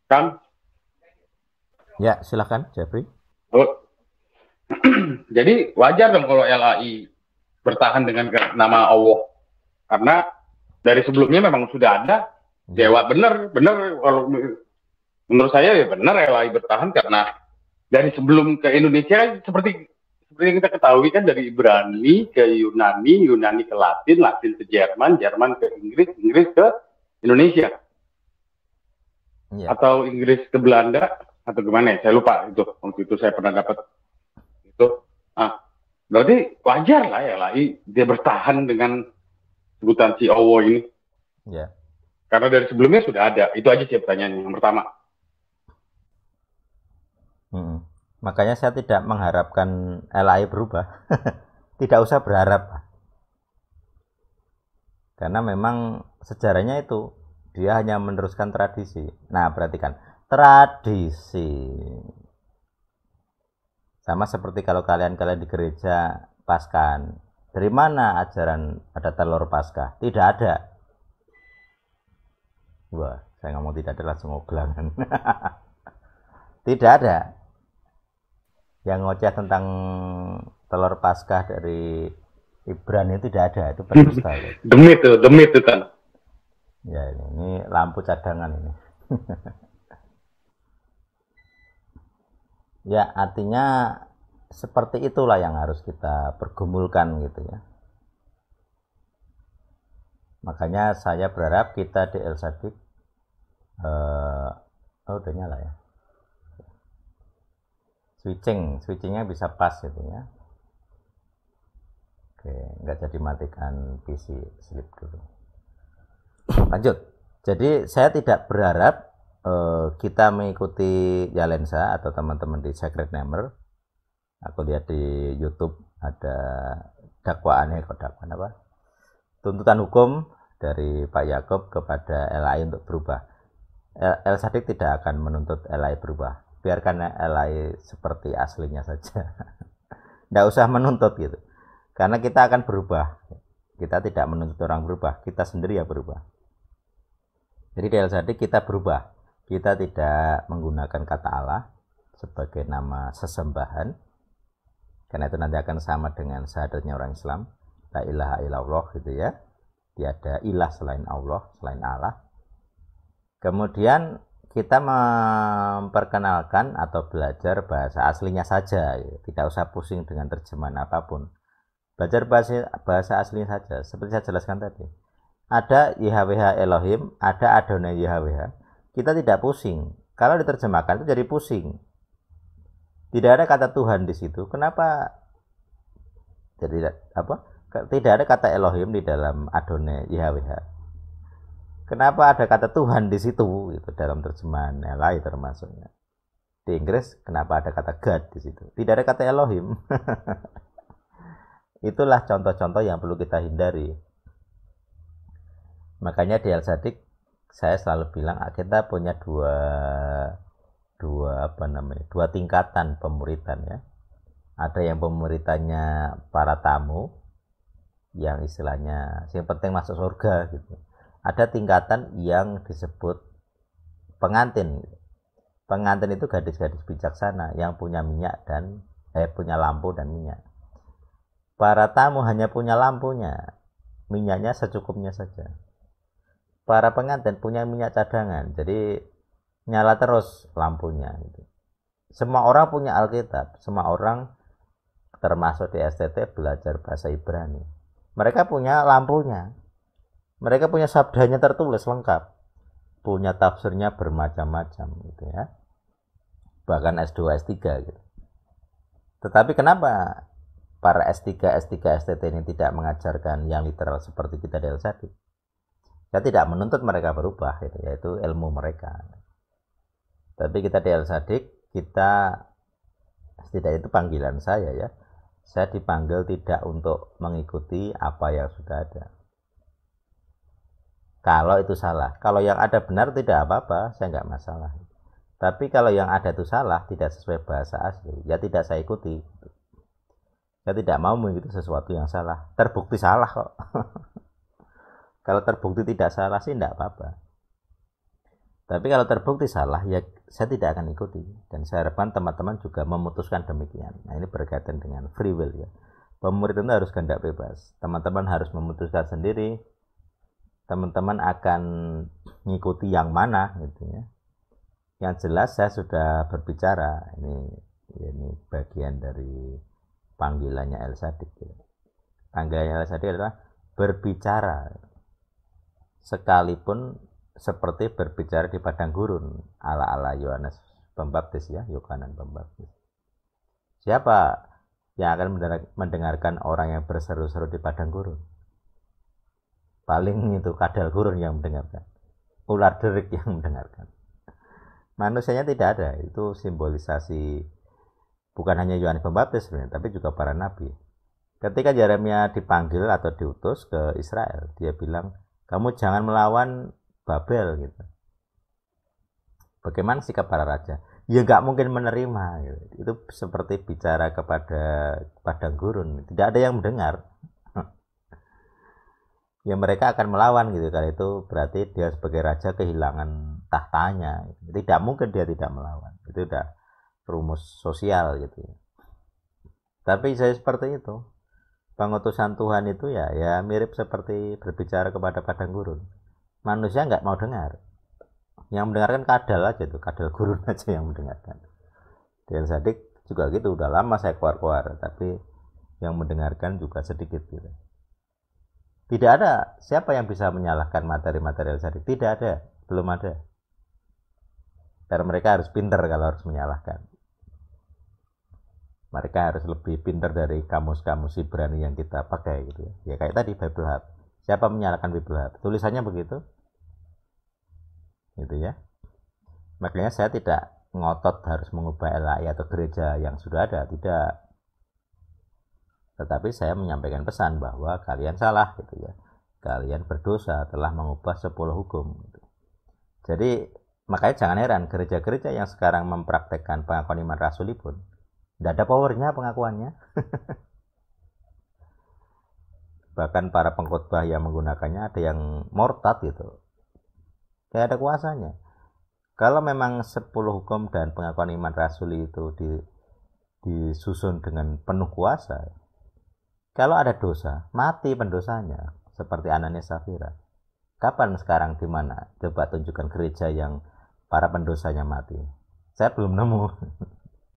Kang, Ya, silakan, Jeffrey. oh, jadi wajar dong kalau LAI bertahan dengan nama Allah karena dari sebelumnya memang sudah ada Ya, dewa benar benar kalau menurut saya ya benar LAI bertahan karena dari sebelum ke Indonesia seperti yang kita ketahui kan dari Ibrani ke Yunani, Yunani ke Latin, Latin ke Jerman, Jerman ke Inggris, Inggris ke Indonesia ya, atau Inggris ke Belanda atau gimana ya? Saya lupa itu. Waktu itu saya pernah dapat itu. Ah, berarti wajar lah ya lah dia bertahan dengan sebutan si Owo ini ya. karena dari sebelumnya sudah ada. Itu aja sih pertanyaannya yang pertama. Mm-mm. Makanya saya tidak mengharapkan LAI berubah. Tidak usah berharap, karena memang sejarahnya itu dia hanya meneruskan tradisi. Nah, perhatikan tradisi. Sama seperti kalau kalian di gereja Paskah. Dari mana ajaran ada telur Paskah? Tidak ada. Wah, saya ngomong tidak ada langsung oglangan. Tidak ada yang ngoceh tentang telur Paskah dari Ibrani, itu tidak ada, itu berdusta itu. Demit itu kan. Ya, ini lampu cadangan ini. Ya, artinya seperti itulah yang harus kita pergumulkan gitu ya. Makanya saya berharap kita di El Sadik, oh udah nyala ya, switchingnya bisa pas gitu ya. Oke, nggak jadi matikan PC, sleep dulu. Lanjut. Jadi saya tidak berharap kita mengikuti Yalensa atau teman-teman di Sacred Number. Aku lihat di YouTube ada dakwaannya, kok dakwaan apa? Tuntutan hukum dari Pak Yakob kepada LAI untuk berubah. El Sadik tidak akan menuntut LAI berubah. Biarkan LAI seperti aslinya saja. Tidak usah menuntut gitu. Karena kita akan berubah. Kita tidak menuntut orang berubah, kita sendiri yang berubah. Jadi di El Sadik kita berubah. Kita tidak menggunakan kata Allah sebagai nama sesembahan, karena itu nanti akan sama dengan syahadatnya orang Islam, la ilaha illallah gitu ya, tiada ilah selain Allah, selain Allah. Kemudian kita memperkenalkan atau belajar bahasa aslinya saja, tidak usah pusing dengan terjemahan apapun. Belajar bahasa aslinya saja, seperti saya jelaskan tadi. Ada YHWH Elohim, ada Adonai YHWH. Kita tidak pusing. Kalau diterjemahkan itu jadi pusing. Tidak ada kata Tuhan di situ. Kenapa? Jadi apa? Tidak ada kata Elohim di dalam Adonai YHWH. Kenapa ada kata Tuhan di situ? Itu dalam terjemahan LAI termasuknya. Di Inggris, kenapa ada kata God di situ? Tidak ada kata Elohim. Itulah contoh-contoh yang perlu kita hindari. Makanya di Al Sadik saya selalu bilang kita punya dua tingkatan pemuritan ya. Ada yang pemuritannya para tamu yang istilahnya yang penting masuk surga gitu. Ada tingkatan yang disebut pengantin. Pengantin itu gadis-gadis bijaksana yang punya minyak dan punya lampu dan minyak. Para tamu hanya punya lampunya, minyaknya secukupnya saja. Para pengantin punya minyak cadangan, jadi nyala terus lampunya gitu. Semua orang punya Alkitab, semua orang termasuk di STT belajar bahasa Ibrani. Mereka punya lampunya, mereka punya sabdanya tertulis lengkap, punya tafsirnya bermacam-macam gitu ya, bahkan S2 S3 gitu. Tetapi kenapa para S3 S3 STT ini tidak mengajarkan yang literal seperti kita di Al-Sadik? Saya tidak menuntut mereka berubah gitu, yaitu ilmu mereka. Tapi kita di Al-Sadik, kita setidaknya itu panggilan saya ya. Saya dipanggil tidak untuk mengikuti apa yang sudah ada. Kalau itu salah, kalau yang ada benar tidak apa-apa, saya nggak masalah. Tapi kalau yang ada itu salah, tidak sesuai bahasa asli, ya tidak saya ikuti. Saya tidak mau mengikuti sesuatu yang salah. Terbukti salah kok. Kalau terbukti tidak salah sih tidak apa-apa. Tapi kalau terbukti salah, ya saya tidak akan ikuti. Dan saya harapkan teman-teman juga memutuskan demikian. Nah, ini berkaitan dengan free will ya. Pemurid itu harus kehendak bebas. Teman-teman harus memutuskan sendiri. Teman-teman akan mengikuti yang mana gitu ya. Yang jelas saya sudah berbicara. Ini bagian dari panggilannya El Sadik. Ya. Panggilannya El Sadik adalah berbicara. Sekalipun seperti berbicara di padang gurun ala-ala Yohanes Pembaptis ya, Yohanan Pembaptis. Siapa yang akan mendengarkan orang yang berseru-seru di padang gurun? Paling itu kadal gurun yang mendengarkan, ular derik yang mendengarkan. Manusianya tidak ada. Itu simbolisasi bukan hanya Yohanes Pembaptis sebenarnya, tapi juga para nabi. Ketika Yeremia dipanggil atau diutus ke Israel, dia bilang, kamu jangan melawan Babel gitu. Bagaimana sikap para raja? Ya nggak mungkin menerima gitu. Itu seperti bicara kepada padang gurun, tidak ada yang mendengar. Ya mereka akan melawan gitu. Kalau itu berarti dia sebagai raja kehilangan tahtanya. Tidak mungkin dia tidak melawan. Itu udah rumus sosial gitu. Tapi saya seperti itu. Pengutusan Tuhan itu ya mirip seperti berbicara kepada padang gurun. Manusia nggak mau dengar. Yang mendengarkan kadal aja tuh, kadal gurun aja yang mendengarkan. Dan Sadik juga gitu, udah lama saya keluar-keluar, tapi yang mendengarkan juga sedikit gitu. Tidak ada siapa yang bisa menyalahkan materi-materi Sadik, tidak ada, belum ada. Karena mereka harus pintar kalau harus menyalahkan. Mereka harus lebih pintar dari kamus-kamus Ibrani yang kita pakai gitu ya. Ya kayak tadi Bible Hub. Siapa menyalahkan Bible Hub? Tulisannya begitu. Gitu ya. Makanya saya tidak ngotot harus mengubah LAI atau gereja yang sudah ada, tidak. Tetapi saya menyampaikan pesan bahwa kalian salah gitu ya. Kalian berdosa telah mengubah 10 hukum gitu. Jadi makanya jangan heran gereja-gereja yang sekarang mempraktekkan pengakuan iman rasuli pun tidak ada powernya pengakuannya. Bahkan para pengkhotbah yang menggunakannya ada yang murtad gitu. Tidak ada kuasanya. Kalau memang 10 hukum dan pengakuan iman rasuli itu disusun dengan penuh kuasa, kalau ada dosa, mati pendosanya. Seperti Ananias Safira. Kapan sekarang di mana? Coba tunjukkan gereja yang para pendosanya mati. Saya belum nemu.